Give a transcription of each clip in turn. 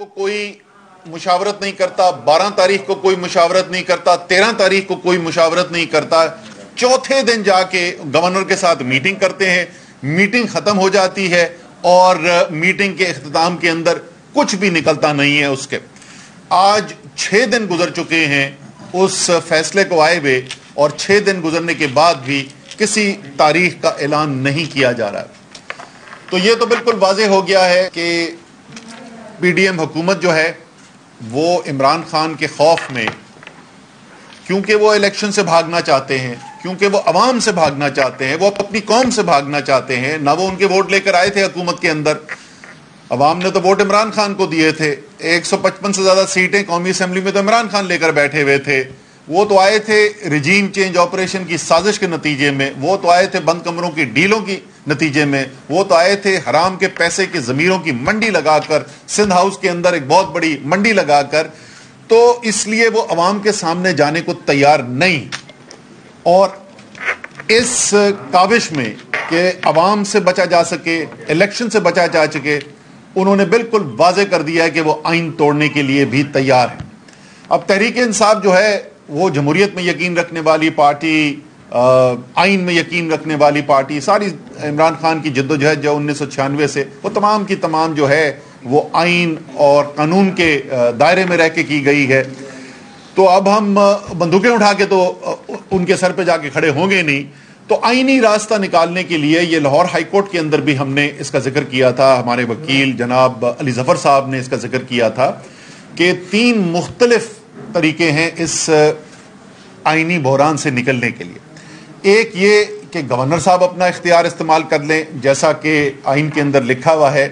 کو کوئی مشاورت نہیں کرتا, 12 تاریخ کو کوئی مشاورت نہیں کرتا, 13 تاریخ کو کوئی مشاورت نہیں کرتا. چوتھے دن جا کے گورنر کے ساتھ میٹنگ کرتے ہیں, میٹنگ ختم ہو جاتی ہے اور میٹنگ کے اختتام کے اندر کچھ بھی نکلتا نہیں ہے اس کے. آج 6 دن گزر چکے ہیں اس فیصلے کو آئے ہوئے, اور 6 دن گزرنے کے بعد بھی کسی تاریخ کا اعلان نہیں کیا جا رہا. تو یہ تو بالکل واضح ہو گیا ہے کہ پی ڈی ایم حکومت جو ہے وہ عمران خان کے خوف میں, کیونکہ وہ الیکشن سے بھاگنا چاہتے ہیں, کیونکہ وہ عوام سے بھاگنا چاہتے ہیں, وہ اپنی قوم سے بھاگنا چاہتے ہیں. نہ وہ ان کے ووٹ لے کر آئے تھے حکومت کے اندر, عوام نے تو ووٹ عمران خان کو دیے تھے. 155 سے زیادہ سیٹیں قومی اسمبلی میں تو عمران خان لے کر بیٹھے ہوئے تھے. وہ تو آئے تھے رجیم چینج آپریشن کی سازش کے نتیجے میں, وہ تو آئے تھے بند کمروں کی ڈیلوں کی نتیجے میں, وہ تو آئے تھے حرام کے پیسے کے ضمیروں کی منڈی لگا کر, سندھ ہاؤس کے اندر ایک بہت بڑی منڈی لگا کر. تو اس لیے وہ عوام کے سامنے جانے کو تیار نہیں. اور اس کاوش میں کہ عوام سے بچا جا سکے, الیکشن سے بچا جا سکے, انہوں نے بالکل واضح کر دیا ہے کہ وہ آئین توڑنے کے لیے بھی تیار ہیں. اب تحریک انصاف جو ہے وہ جمہوریت میں یقین رکھنے والی پارٹی, آئین میں یقین رکھنے والی پارٹی, ساری عمران خان کی جدوجہد جو 1996 سے وہ تمام کی تمام جو ہے وہ آئین اور قانون کے دائرے میں رہ کے کی گئی ہے. تو اب ہم بندوقیں اٹھا کے تو ان کے سر پہ جا کے کھڑے ہوں گے نہیں. تو آئینی راستہ نکالنے کے لیے یہ لاہور ہائی کورٹ کے اندر بھی ہم نے اس کا ذکر کیا تھا, ہمارے وکیل جناب علی ظفر صاحب نے اس کا ذکر کیا تھا کہ 3 مختلف طریقے ہیں اس آئینی بحران سے نکلنے کے لیے. ایک یہ کہ گورنر صاحب اپنا اختیار استعمال کر لیں, جیسا کہ آئین کے اندر لکھا ہوا ہے.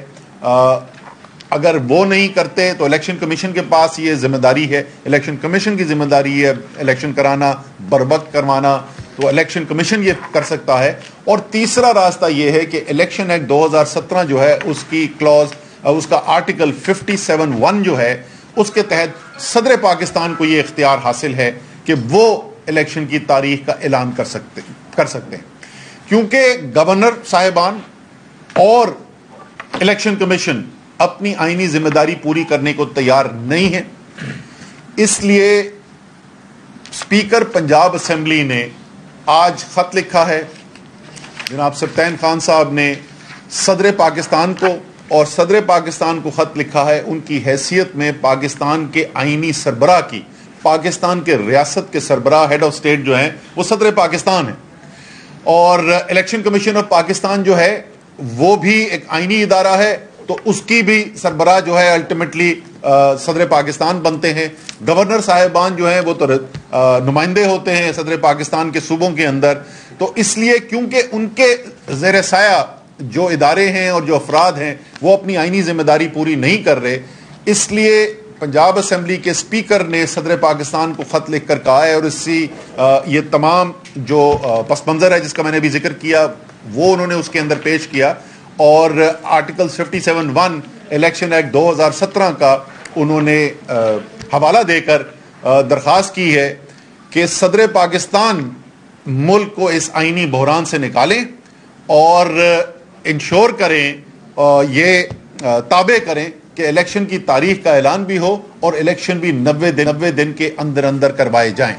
اگر وہ نہیں کرتے تو الیکشن کمیشن کے پاس یہ ذمہ داری ہے, الیکشن کمیشن کی ذمہ داری ہے الیکشن کرانا, بروقت کروانا, تو الیکشن کمیشن یہ کر سکتا ہے. اور تیسرا راستہ یہ ہے کہ الیکشن ایکٹ 2017 جو ہے اس کی کلوز, اس کا آرٹیکل 57(1) جو ہے اس کے تحت صدر پاکستان کو یہ اختیار حاصل ہے کہ وہ الیکشن کی تاریخ کا اعلان کر سکتے ہیں. کیونکہ گورنر صاحبان اور الیکشن کمیشن اپنی آئینی ذمہ داری پوری کرنے کو تیار نہیں ہے. اس لیے اسپیکر پنجاب اسمبلی نے آج خط لکھا ہے, جناب سبطین خان صاحب نے صدر پاکستان کو, اور صدر پاکستان کو خط لکھا ہے ان کی حیثیت میں پاکستان کے آئینی سربراہ کی. پاکستان کے ریاست کے سربراہ, ہیڈ آف اسٹیٹ جو ہیں وہ صدر پاکستان ہیں, اور الیکشن کمیشن آف پاکستان جو ہے وہ بھی ایک آئینی ادارہ ہے, تو اس کی بھی سربراہ جو ہے الٹیمیٹلی صدر پاکستان بنتے ہیں. گورنر صاحبان جو ہیں وہ تو نمائندے ہوتے ہیں صدر پاکستان کے صوبوں کے اندر. تو اس لیے کیونکہ ان کے زیر سایہ جو ادارے ہیں اور جو افراد ہیں وہ اپنی آئینی ذمہ داری پوری نہیں کر رہے, اس لیے پنجاب اسمبلی کے اسپیکر نے صدر پاکستان کو خط لکھ کر کہا ہے, اور اسی یہ تمام جو پس منظر ہے جس کا میں نے ابھی ذکر کیا وہ انہوں نے اس کے اندر پیش کیا, اور آرٹیکل 57(1) الیکشن ایکٹ 2017 کا انہوں نے حوالہ دے کر درخواست کی ہے کہ صدر پاکستان ملک کو اس آئینی بحران سے نکالیں اور انشور کریں, یہ تابع کریں کہ الیکشن کی تاریخ کا اعلان بھی ہو اور الیکشن بھی 90 دن کے اندر اندر کروائے جائیں.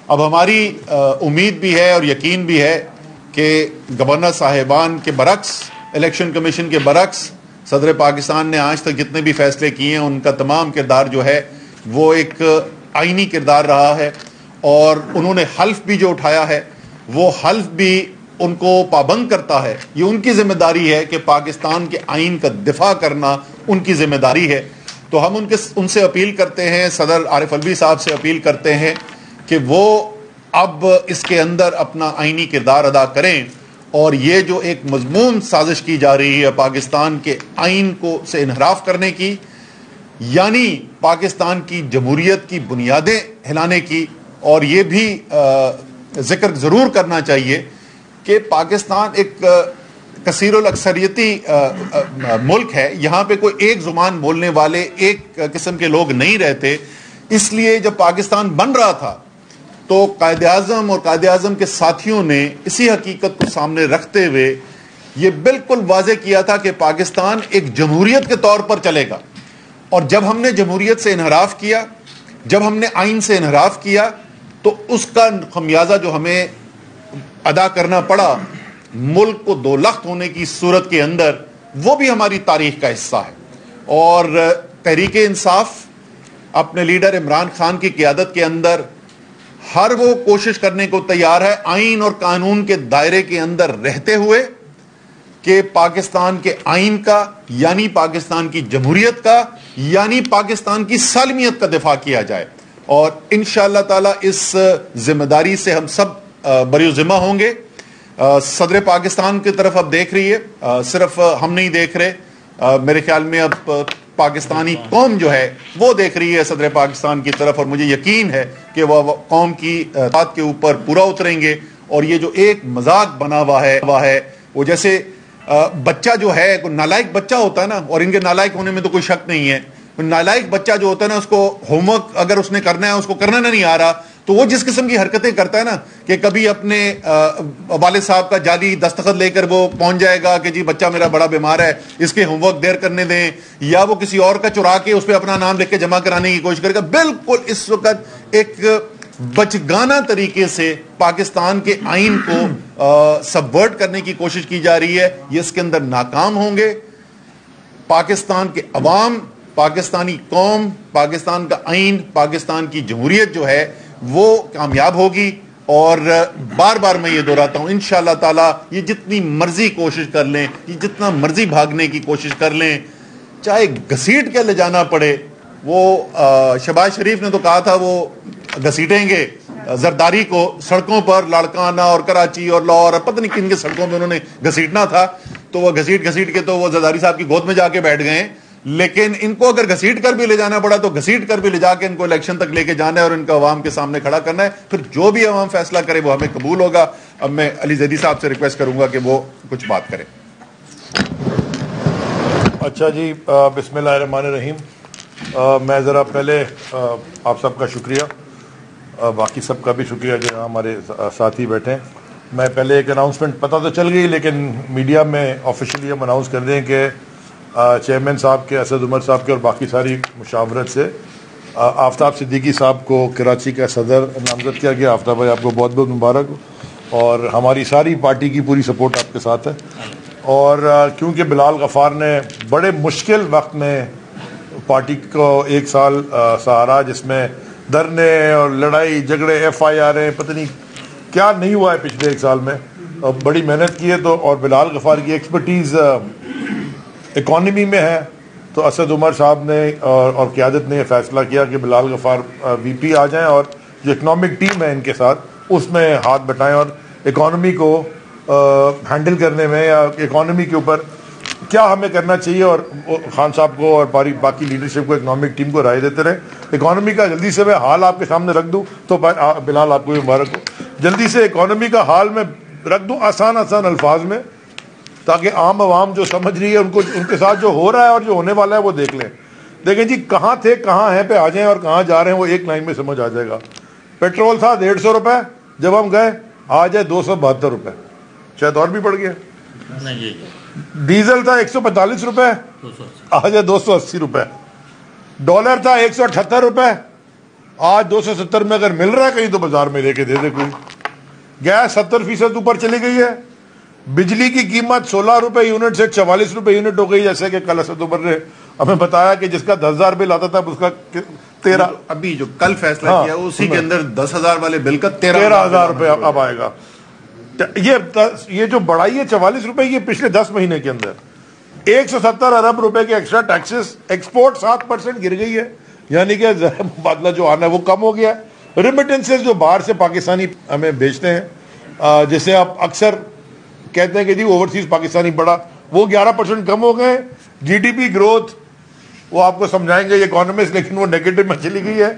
اب ہماری امید بھی ہے اور یقین بھی ہے کہ گورنر صاحبان کے برعکس, الیکشن کمیشن کے برعکس, صدر پاکستان نے آج تک جتنے بھی فیصلے کیے ہیں ان کا تمام کردار جو ہے وہ ایک آئینی کردار رہا ہے, اور انہوں نے حلف بھی جو اٹھایا ہے وہ حلف بھی ان کو پابند کرتا ہے. یہ ان کی ذمہ داری ہے کہ پاکستان کے آئین کا دفاع کرنا ان کی ذمہ داری ہے. تو ہم ان سے اپیل کرتے ہیں, صدر عارف الوی صاحب سے اپیل کرتے ہیں کہ وہ اب اس کے اندر اپنا آئینی کردار ادا کریں, اور یہ جو ایک مضمون سازش کی جا رہی ہے پاکستان کے آئین کو سے انحراف کرنے کی, یعنی پاکستان کی جمہوریت کی بنیادیں ہلانے کی. اور یہ بھی ذکر ضرور کرنا چاہیے کہ پاکستان ایک کثیر الاکثریتی ملک ہے, یہاں پہ کوئی ایک زبان بولنے والے ایک قسم کے لوگ نہیں رہتے. اس لیے جب پاکستان بن رہا تھا تو قائد اعظم اور قائد اعظم کے ساتھیوں نے اسی حقیقت کو سامنے رکھتے ہوئے یہ بالکل واضح کیا تھا کہ پاکستان ایک جمہوریت کے طور پر چلے گا, اور جب ہم نے جمہوریت سے انحراف کیا, جب ہم نے آئین سے انحراف کیا, تو اس کا خمیازہ جو ہمیں ادا کرنا پڑا ملک کو دو لخت ہونے کی صورت کے اندر, وہ بھی ہماری تاریخ کا حصہ ہے. اور تحریک انصاف اپنے لیڈر عمران خان کی قیادت کے اندر ہر وہ کوشش کرنے کو تیار ہے آئین اور قانون کے دائرے کے اندر رہتے ہوئے کہ پاکستان کے آئین کا, یعنی پاکستان کی جمہوریت کا, یعنی پاکستان کی سالمیت کا دفاع کیا جائے. اور انشاءاللہ تعالی اس ذمہ داری سے ہم سب بری ذمہ ہوں گے. صدر پاکستان کی طرف اب دیکھ رہی ہے, صرف ہم نہیں دیکھ رہے, میرے خیال میں اب پاکستانی قوم جو ہے وہ دیکھ رہی ہے صدر پاکستان کی طرف, اور مجھے یقین ہے کہ وہ قوم کی بات کے اوپر پورا اتریں گے. اور یہ جو ایک مذاق بنا ہوا ہے وہ جیسے بچہ جو ہے, کوئی نالائق بچہ ہوتا ہے نا, اور ان کے نالائق ہونے میں تو کوئی شک نہیں ہے, نالائق بچہ جو ہوتا ہے نا, اس کو ہوم ورک اگر اس نے کرنا ہے اس کو کرنا نہیں آ رہا, تو وہ جس قسم کی حرکتیں کرتا ہے نا کہ کبھی اپنے والد صاحب کا جعلی دستخط لے کر وہ پہنچ جائے گا کہ جی بچہ میرا بڑا بیمار ہے, اس کے ہوم ورک دیر کرنے دیں, یا وہ کسی اور کا چرا کے اس پہ اپنا نام لکھ کے جمع کرانے کی کوشش کرے گا. بالکل اس وقت ایک بچگانہ طریقے سے پاکستان کے آئین کو سبورٹ کرنے کی کوشش کی جا رہی ہے. یہ اس کے اندر ناکام ہوں گے. پاکستان کے عوام, پاکستانی قوم, پاکستان کا آئین, پاکستان کی جمہوریت جو ہے وہ کامیاب ہوگی. اور بار بار میں یہ دہراتا ہوں, انشاءاللہ تعالی یہ جتنی مرضی کوشش کر لیں, یہ جتنا مرضی بھاگنے کی کوشش کر لیں, چاہے گھسیٹ کے لے جانا پڑے. وہ شہباز شریف نے تو کہا تھا وہ گھسیٹیں گے زرداری کو سڑکوں پر, لاڑکانہ اور کراچی اور لاہور اور پتہ نہیں کن کے سڑکوں میں انہوں نے گھسیٹنا تھا, تو وہ گھسیٹ کے تو وہ زرداری صاحب کی گود میں جا کے بیٹھ گئے. لیکن ان کو اگر گھسیٹ کر بھی لے جانا پڑا تو گھسیٹ کر بھی لے جا کے ان کو الیکشن تک لے کے جانا ہے اور ان کو عوام کے سامنے کھڑا کرنا ہے. پھر جو بھی عوام فیصلہ کرے وہ ہمیں قبول ہوگا. اب میں علی زیدی صاحب سے ریکویسٹ کروں گا کہ وہ کچھ بات کریں. اچھا جی, بسم اللہ الرحمن الرحیم. میں ذرا پہلے آپ سب کا شکریہ, باقی سب کا بھی شکریہ جو ہمارے ساتھی بیٹھے ہیں. میں پہلے ایک اناؤنسمنٹ پتہ تو چل گئی, لیکن میڈیا میں آفیشلی ہم اناؤنس کر دیں کہ چیئرمین صاحب کے, اسد عمر صاحب کے اور باقی ساری مشاورت سے آفتاب صدیقی صاحب کو کراچی کا صدر نامزد کیا گیا. آفتاب بھائی آپ کو بہت بہت مبارک ہو, اور ہماری ساری پارٹی کی پوری سپورٹ آپ کے ساتھ ہے. اور کیونکہ بلال غفار نے بڑے مشکل وقت میں پارٹی کو ایک سال سہارا, جس میں دھرنے اور لڑائی جھگڑے, ایف آئی آر ہیں, پتہ نہیں کیا نہیں ہوا ہے پچھلے ایک سال میں, بڑی محنت کی ہے. تو اور بلال غفار کی ایکسپرٹیز اکانومی میں ہے, تو اسد عمر صاحب نے اور قیادت نے یہ فیصلہ کیا کہ بلال غفار وی پی آ جائیں, اور جو اکنامک ٹیم ہے ان کے ساتھ اس میں ہاتھ بٹائیں, اور اکانومی کو ہینڈل کرنے میں یا اکانومی کے اوپر کیا ہمیں کرنا چاہیے, اور خان صاحب کو اور باقی لیڈرشپ کو, اکنامک ٹیم کو رائے دیتے رہے. اکانومی کا جلدی سے میں حال آپ کے سامنے رکھ دوں, تو بلال آپ کو بھی مبارک ہو. جلدی سے اکانومی کا حال میں رکھ دوں آسان الفاظ میں, تاکہ عام عوام جو سمجھ رہی ہے ان کے ساتھ جو ہو رہا ہے اور جو ہونے والا ہے وہ دیکھ لیں. دیکھیں جی, کہاں تھے کہاں ہیں پہ آ جائیں, اور کہاں جا رہے ہیں وہ ایک لائن میں سمجھ آ جائے گا. پیٹرول تھا 150 روپے جب ہم گئے, آج ہے 272 روپے, شاید اور بھی بڑھ گیا. ڈیزل تھا 145 روپے, آج ہے 280 روپے. ڈالر تھا 178 روپے, آج 270 میں اگر مل رہا ہے کہیں تو بازار میں لے کے دے دے کوئی. گیس 70% اوپر چلی گئی ہے. بجلی کی قیمت 16 روپے یونٹ سے 44 روپے یونٹ ہو گئی, جیسے کہ کل اسد عمر نے ہمیں بتایا کہ جس کا 10,000 بل آتا تھا اس کا 13, ابھی جو کل فیصلہ کیا اسی کے اندر 10,000 والے بل کا 13,000 روپے اب آئے گا. یہ جو بڑھائی ہے 44 روپے, یہ پچھلے 10 مہینے کے اندر 170 ارب روپے کے ایکسٹرا ٹیکسز. ایکسپورٹ 7% گر گئی ہے, یعنی کہ مبادلہ جو آنا ہے وہ کم ہو گیا. ریمیٹنسز جو باہر سے پاکستانی ہمیں بیچتے ہیں, جسے آپ اکثر کہتے ہیں کہ جی اوورسیز پاکستانی بڑا, وہ 11% کم ہو گئے. جی ڈی پی گروتھ وہ آپ کو سمجھائیں گے یہ اکانومسٹ, لیکن وہ نیگیٹو میں چلی گئی ہے.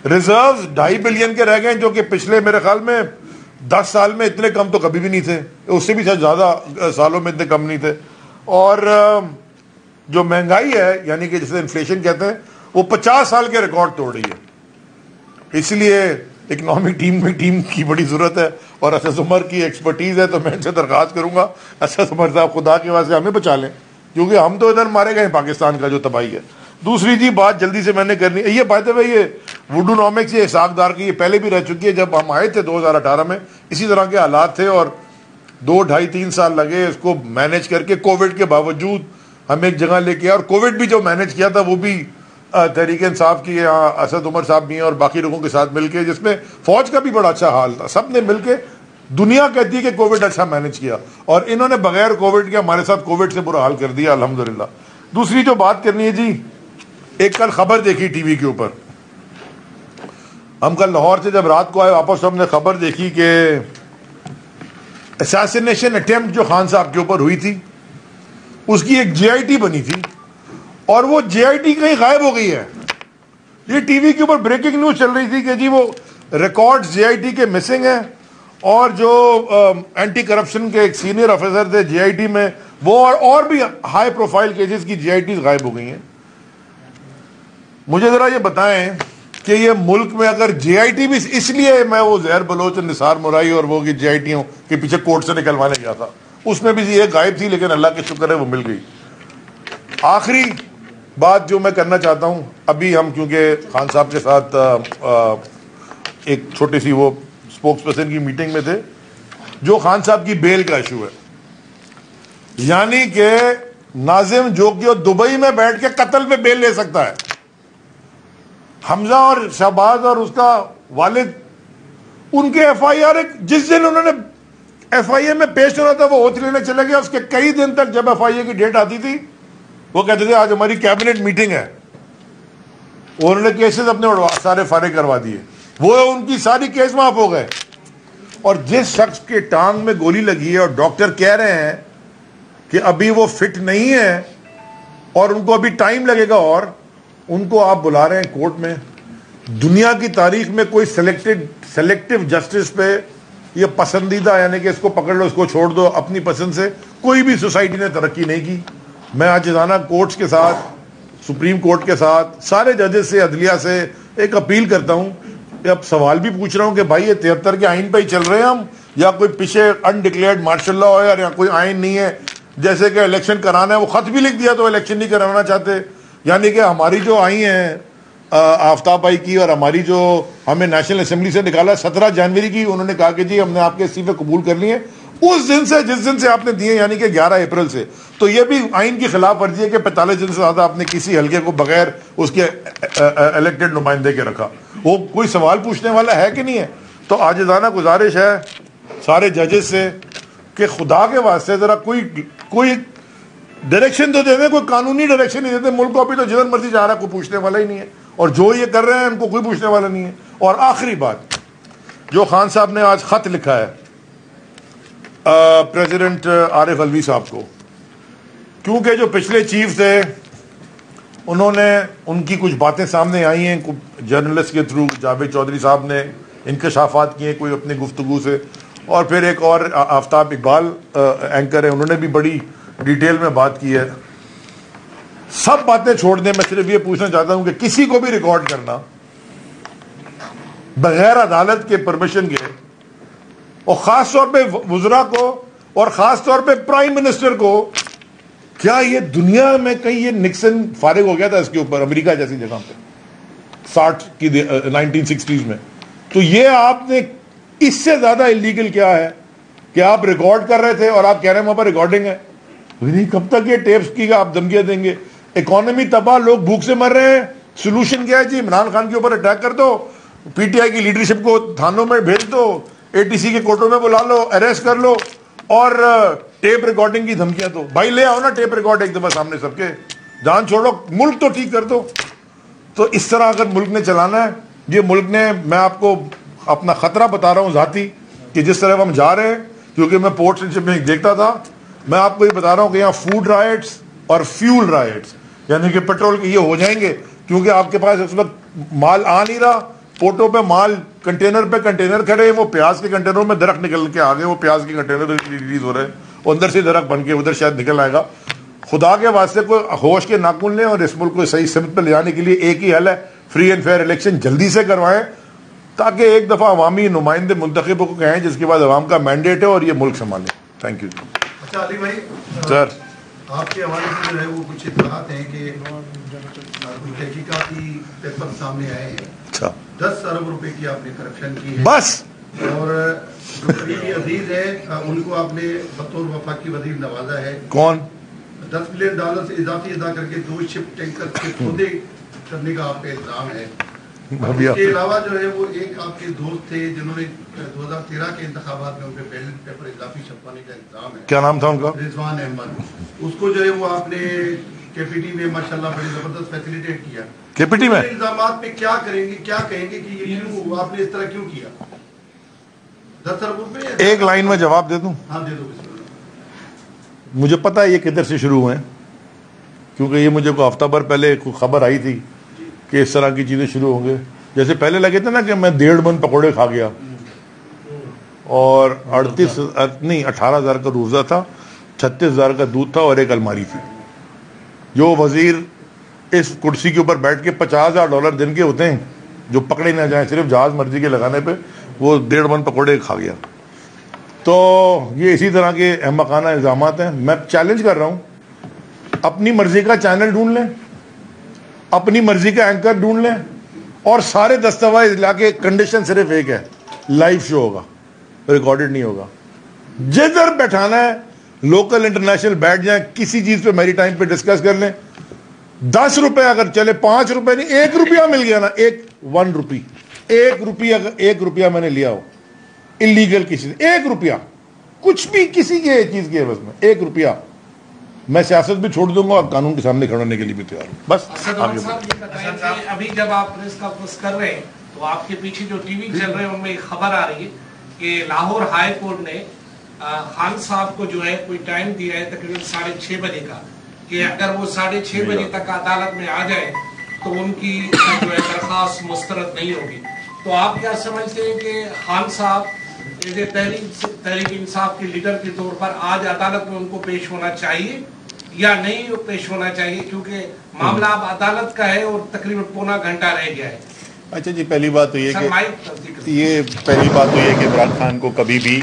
ریزروز 2.5 بلین کے رہ گئے, جو کہ پچھلے میرے خیال میں 10 سال میں اتنے کم تو کبھی بھی نہیں تھے, اس سے بھی زیادہ سالوں میں اتنے کم نہیں تھے. اور جو مہنگائی ہے, یعنی کہ جسے انفلیشن کہتے ہیں, وہ 50 سال کے ریکارڈ توڑ رہی ہے. اس لیے اکنامک ٹیم کی بڑی ضرورت ہے, اور اسد عمر کی ایکسپرٹیز ہے. تو میں ان سے درخواست کروں گا اسد عمر صاحب خدا کے واسطے ہمیں بچا لیں, کیونکہ ہم تو ادھر مارے گئے پاکستان کا جو تباہی ہے. دوسری جی بات جلدی سے میں نے کرنی ہے، یہ بات ہے یہ ووڈونامکس، یہ اسحاق ڈار کی یہ پہلے بھی رہ چکی ہے. جب ہم آئے تھے 2018 میں اسی طرح کے حالات تھے اور 2 ڈھائی 3 سال لگے اس کو مینیج کر کے. کووڈ کے باوجود ہم ایک جگہ لے کے آئے اور کووڈ بھی جو مینیج کیا تھا وہ بھی تحریک انصاف کی یہاں اسد عمر صاحب بھی ہیں اور باقی لوگوں کے ساتھ مل کے، جس میں فوج کا بھی بڑا اچھا حال تھا. سب نے مل کے، دنیا کہتی ہے کہ کووڈ اچھا مینیج کیا اور انہوں نے بغیر کووڈ کے ہمارے ساتھ کووڈ سے برا حال کر دیا الحمدللہ. دوسری جو بات کرنی ہے جی، ایک کل خبر دیکھی ٹی وی کے اوپر. ہم کل لاہور سے جب رات کو آئے واپس ہم نے خبر دیکھی کہ اساسینیشن اٹیمپٹ جو خان صاحب کے اوپر ہوئی تھی اس کی ایک جے آئی ٹی بنی تھی اور وہ جے آئی ٹی کہیں غائب ہو گئی ہے. یہ ٹی وی کے اوپر بریکنگ نیوز چل رہی تھی کہ جی وہ ریکارڈ جے آئی ٹی کے مسنگ ہیں اور جو اینٹی کرپشن کے ایک سینئر آفیسر تھے جے آئی ٹی میں وہ اور بھی ہائی پروفائل کیسز کی جے آئی ٹیز غائب ہو گئی ہیں. مجھے ذرا یہ بتائیں کہ یہ ملک میں اگر جے آئی ٹی بھی، اس لیے میں وہ زہر بلوچ نثار مرائی اور وہ جے آئی ٹیوں کے پیچھے کورٹ سے نکلوانے گیا تھا، اس میں بھی یہ غائب تھی لیکن اللہ کے شکر ہے وہ مل گئی. آخری بات جو میں کرنا چاہتا ہوں، ابھی ہم کیونکہ خان صاحب کے ساتھ ایک چھوٹی سی وہ اسپوکس پرسن کی میٹنگ میں تھے، جو خان صاحب کی بیل کا ایشو ہے، یعنی کہ ناظم جو کہ دبئی میں بیٹھ کے قتل پہ بیل لے سکتا ہے. حمزہ اور شہباز اور اس کا والد، ان کے ایف آئی آر جس دن انہوں نے ایف آئی اے میں پیش ہونا تھا وہ اوتھ لینے چلے گئے. اس کے کئی دن تک جب ایف آئی اے کی ڈیٹ آتی تھی وہ کہتے تھے آج ہماری کیبنٹ میٹنگ ہے. انہوں نے کیسز اپنے سارے فارغ کروا دیے، وہ ان کی ساری کیس معاف ہو گئے. اور جس شخص کے ٹانگ میں گولی لگی ہے اور ڈاکٹر کہہ رہے ہیں کہ ابھی وہ فٹ نہیں ہے اور ان کو ابھی ٹائم لگے گا، اور ان کو آپ بلا رہے ہیں کورٹ میں. دنیا کی تاریخ میں کوئی سلیکٹو جسٹس پہ یہ پسندیدہ، یعنی کہ اس کو پکڑ لو اس کو چھوڑ دو اپنی پسند سے، کوئی بھی سوسائٹی نے ترقی نہیں کی. میں عاجزانہ کورٹس کے ساتھ، سپریم کورٹ کے ساتھ، سارے ججز سے، عدلیہ سے ایک اپیل کرتا ہوں. اب سوال بھی پوچھ رہا ہوں کہ بھائی یہ 73 کے آئین پہ ہی چل رہے ہیں ہم، یا کوئی پیچھے انڈکلیئرڈ مارشل لا ہو یا کوئی آئین نہیں ہے. جیسے کہ الیکشن کرانا ہے، وہ خط بھی لکھ دیا تو الیکشن نہیں کرانا چاہتے. یعنی کہ ہماری جو آئی ہیں آفتاب بھائی کی اور ہماری جو ہمیں نیشنل اسمبلی سے نکالا 17 جنوری کی، انہوں نے کہا کہ جی ہم نے آپ کے استعفے قبول کر لیے اس دن سے جس دن سے آپ نے دیے، یعنی کہ 11 اپریل سے. تو یہ بھی آئین کی خلاف ورزی ہے کہ 45 دن سے زیادہ آپ نے کسی حلقے کو بغیر اس کے الیکٹڈ نمائندے کے رکھا. وہ کوئی سوال پوچھنے والا ہے کہ نہیں ہے؟ تو عاجزانہ گزارش ہے سارے ججز سے کہ خدا کے واسطے ذرا کوئی ڈائریکشن تو دے دیں، کوئی قانونی ڈائریکشن نہیں دیتے. ملک کو ابھی تو جدھر مرضی جا رہا ہے، کوئی پوچھنے والا ہی نہیں ہے، اور جو یہ کر رہے ہیں ان کو کوئی پوچھنے والا نہیں ہے. اور آخری بات، جو خان صاحب نے آج خط لکھا ہے پریزیڈنٹ عارف علوی صاحب کو، کیونکہ جو پچھلے چیف تھے انہوں نے، ان کی کچھ باتیں سامنے آئی ہیں جرنلسٹ کے تھرو، جاوید چودھری صاحب نے انکشافات کیے کوئی اپنی گفتگو سے، اور پھر ایک اور آفتاب اقبال اینکر ہے، انہوں نے بھی بڑی ڈیٹیل میں بات کی ہے. سب باتیں چھوڑ دیں، میں صرف یہ پوچھنا چاہتا ہوں کہ کسی کو بھی ریکارڈ کرنا بغیر عدالت کے پرمیشن کے، اور خاص طور پہ وزراء کو اور خاص طور پہ پرائم منسٹر کو، کیا یہ دنیا میں کہیں یہ نکسن فارغ ہو گیا تھا اس کے اوپر امریکہ جیسی جگہ پہ 1960s میں؟ تو یہ آپ نے اس سے زیادہ انلیگل کیا ہے کہ آپ ریکارڈ کر رہے تھے اور آپ کہہ رہے ہیں وہاں پر ریکارڈنگ ہے. کب تک یہ ٹیپس کی آپ دھمکیاں دیں گے؟ اکانومی تباہ، لوگ بھوک سے مر رہے ہیں، سولوشن کیا ہے جی؟ عمران خان کے اوپر اٹیک کر دو، پی ٹی آئی کی لیڈرشپ کو تھانوں میں بھیج دو، اے ٹی سی کے کورٹوں میں بلا لو، اریسٹ کر لو، اور ٹیپ ریکارڈنگ کی دھمکیاں دو. بھائی لے آؤ نا ٹیپ ریکارڈ ایک دفعہ سامنے سب کے، جان چھوڑو، ملک تو ٹھیک کر دو. تو اس طرح اگر ملک نے چلانا ہے، یہ ملک نے، میں آپ کو اپنا خطرہ بتا رہا ہوں ذاتی، کہ جس طرح ہم جا رہے ہیں، کیونکہ میں پورٹ میں دیکھتا تھا، میں آپ کو یہ بتا رہا ہوں کہ یہاں فوڈ رائٹس اور فیول رائٹس، یعنی کہ پیٹرول کے یہ ہو جائیں گے، کیونکہ آپ کے پاس اس وقت مال آ نہیں رہا، پورٹوں پہ مال کنٹینر پہ کنٹینر کھڑے ہیں. وہ پیاز کے کنٹینروں میں درخت نکل کے آ گئے، وہ پیاز کے کنٹینر ریلیز ہو رہے ہیں، وہ اندر سے درخت بن کے ادھر شاید نکل آئے گا. خدا کے واسطے کوئی ہوش کے ناخن لیں اور اس ملک کو صحیح سمت پہ لے جانے کے لیے ایک ہی حل ہے، فری اینڈ فیئر الیکشن جلدی سے کروائیں، تاکہ ایک دفعہ عوامی نمائندے منتخبوں کو کہیں جس کے بعد عوام کا مینڈیٹ ہے اور یہ ملک سنبھالیں. Thank you. اچھا علی بھائی سر. آپ کے حوالے سے جو ہے وہ کچھ اطلاعات ہیں کہ تحقیقاتی پیپر سامنے آئے ہیں 10 ارب روپے کی آپ نے کرپشن کی ہے بس. اور جو قریبی عزیز ہے ان کو آپ نے بطور وفاقی وزیر نوازا ہے. کون؟ $10 ملین سے اضافی ادا کر کے 2 شپ ٹینکر کے سودے کرنے کا آپ کا الزام ہے. اس کے علاوہ جو ہے وہ ایک آپ کے دوست تھے جنہوں نے 2013 کے انتخابات میں ان پہ بیلٹ پیپر اضافی چھپوانے کا الزام ہے. کیا نام تھا ان کا؟ رضوان احمد. اس کو جو ہے وہ آپ نے کے پی ٹی میں ماشاءاللہ بڑی زبردست فیسیلیٹیٹ کیا. کے پی ٹی میں الزامات پہ کیا کریں گے, کیا کہیں گے کہ یہ کیوں آپ نے اس طرح کیوں کیا؟ 10 ارب روپے. ایک لائن میں جواب دے دوں؟ ہاں دے دو. مجھے پتا ہے یہ کدھر سے شروع ہوئے ہیں, کیونکہ یہ مجھے کوئی ہفتہ بھر پہلے کوئی خبر آئی تھی کہ اس طرح کی چیزیں شروع ہوں گے. جیسے پہلے لگے تھے نا کہ میں 1.5 من پکوڑے کھا گیا اور 18,000 کا روزہ تھا, 36,000 کا دودھ تھا اور ایک الماری تھی. جو وزیر اس کرسی کے اوپر بیٹھ کے $50,000 دن کے ہوتے ہیں جو پکڑے نہ جائیں صرف جہاز مرضی کے لگانے پہ, وہ 1.5 من پکوڑے کھا گیا. تو یہ اسی طرح کے احمقانہ الزامات ہیں. میں چیلنج کر رہا ہوں, اپنی مرضی کا چینل ڈھونڈ لیں, اپنی مرضی کا اینکر ڈھونڈ لیں اور سارے دستاویز لا کے. کنڈیشن صرف ایک ہے, لائیو شو ہوگا, ریکارڈڈ نہیں ہوگا. جدھر بیٹھانا ہے لوکل انٹرنیشنل بیٹھ جائیں, کسی چیز پہ میری ٹائم پہ ڈسکس کر لیں. 10 روپے اگر چلے, 5 روپے نہیں, 1 روپیہ مل گیا نا, 1 روپی, 1 روپیہ, اگر 1 روپیہ میں نے لیا ہو انلیگل کسی سے, 1 روپیہ, کچھ بھی کسی کی چیز کی عوض میں 1 روپیہ, میں سیاست بھی چھوڑ دوں گا اور قانون کے سامنے کھڑے ہونے کے لیے بھی تیار ہوں. بس ابھی جب آپ پریس کانفرنس کر رہے ہیں تو آپ کے پیچھے جو ٹی وی چل رہے ہیں ان میں ایک خبر آ رہی ہے کہ لاہور ہائی کورٹ نے خان صاحب کو جو ہے کوئی ٹائم دیا ہے تقریباً 6:30 بجے کا, کہ اگر وہ 6:30 بجے تک عدالت میں آ جائے تو ان کی جو ہے درخواست مسترد نہیں ہوگی. تو آپ کیا سمجھتے ہیں کہ خان صاحب تحریک انصاف کے لیڈر کے طور پر آج عدالت میں ان کو پیش ہونا چاہیے یا نہیں پیش ہونا چاہیے, کیونکہ معاملہ اب عدالت کا ہے اور تقریباً پونا گھنٹہ رہ گیا ہے؟ اچھا جی, پہلی بات تو یہ کہ عمران خان کو کبھی بھی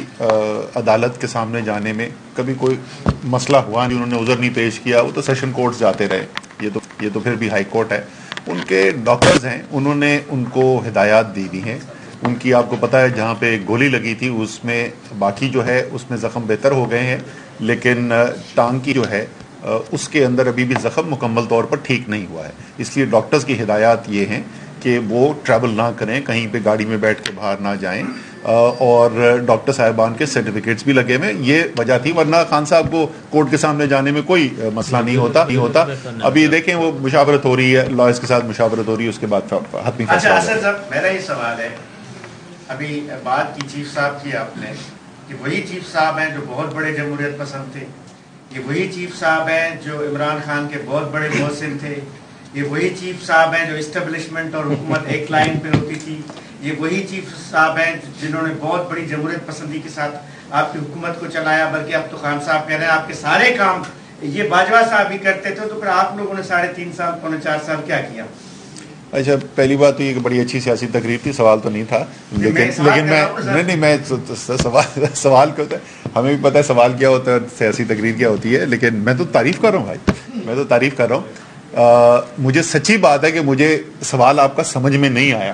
عدالت کے سامنے جانے میں کبھی کوئی مسئلہ ہوا نہیں, انہوں نے عذر نہیں پیش کیا. وہ تو سیشن کورٹ جاتے رہے, یہ تو پھر بھی ہائی کورٹ ہے. ان کے ڈاکٹرز ہیں, انہوں نے ان کو ہدایات دی ہوئی ہیں. ان کی آپ کو پتہ ہے جہاں پہ گولی لگی تھی اس میں باقی جو ہے اس میں زخم بہتر ہو گئے ہیں, لیکن ٹانگ کی جو ہے اس کے اندر ابھی بھی زخم مکمل طور پر ٹھیک نہیں ہوا ہے. اس لیے ڈاکٹرز کی ہدایات یہ ہیں کہ وہ ٹریول نہ کریں, کہیں پہ گاڑی میں بیٹھ کے باہر نہ جائیں, اور ڈاکٹر صاحبان کے سرٹیفکیٹس بھی لگے ہوئے. یہ وجہ تھی, ورنہ خان صاحب کو کورٹ کے سامنے جانے میں کوئی مسئلہ نہیں ہوتا. ابھی دیکھیں وہ مشاورت ہو رہی ہے, لائرز کے ساتھ مشاورت ہو رہی ہے, اس کے بعد حتمی فیصلہ ہوگا. اچھا صاحب, میرا یہ سوال ہے, ابھی بات کی چیف صاحب کی آپ نے کہ وہی چیف صاحب ہیں جو بہت بڑے جمہوریت پسند تھے, یہ وہی چیف صاحب ہیں جو عمران خان کے بہت بڑے محسن تھے, یہ وہی چیف صاحب ہیں جو اسٹیبلشمنٹ اور حکومت ایک لائن پہ ہوتی تھی, یہ وہی چیف صاحب ہیں جنہوں نے بہت بڑی جمہوریت پسندی کے ساتھ آپ کی حکومت کو چلایا. بلکہ اب تو خان صاحب کہہ رہے ہیں آپ کے سارے کام یہ باجوہ صاحب ہی کرتے تھے, تو پھر آپ لوگوں نے 3.5 سال 4.5 سال کیا کیا؟ اچھا, پہلی بات تو یہ کہ بڑی اچھی سیاسی تقریر تھی, سوال تو نہیں تھا, لیکن میں سوال کیا ہوتا ہے, ہمیں بھی پتہ ہے سوال کیا ہوتا ہے, سیاسی تقریر کیا ہوتی ہے, لیکن میں تو تعریف کر رہا ہوں بھائی, میں تو تعریف کر رہا ہوں. مجھے سچی بات ہے کہ مجھے سوال آپ کا سمجھ میں نہیں آیا,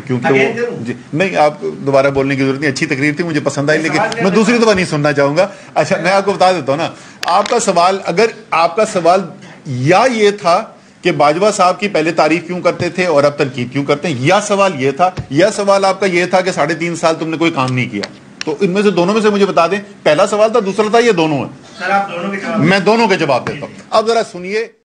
کیونکہ وہ جی نہیں, آپ دوبارہ بولنے کی ضرورت نہیں, اچھی تقریر تھی, مجھے پسند آئی, لیکن میں دوسری دفعہ نہیں سننا چاہوں گا. اچھا, میں آپ کو بتا دیتا ہوں نا, آپ کا سوال, اگر آپ کا سوال یا یہ تھا کہ باجوہ صاحب کی پہلے تعریف کیوں کرتے تھے اور اب تنقید کیوں کرتے ہیں, یا سوال یہ تھا, یا سوال آپ کا یہ تھا کہ 3.5 سال تم نے کوئی کام نہیں کیا, تو ان میں سے دونوں میں سے مجھے بتا دیں, پہلا سوال تھا, دوسرا تھا, یہ دونوں ہیں. سر آپ دونوں کے جواب, میں دونوں کے جواب دیتا ہوں. اب ذرا سنیے.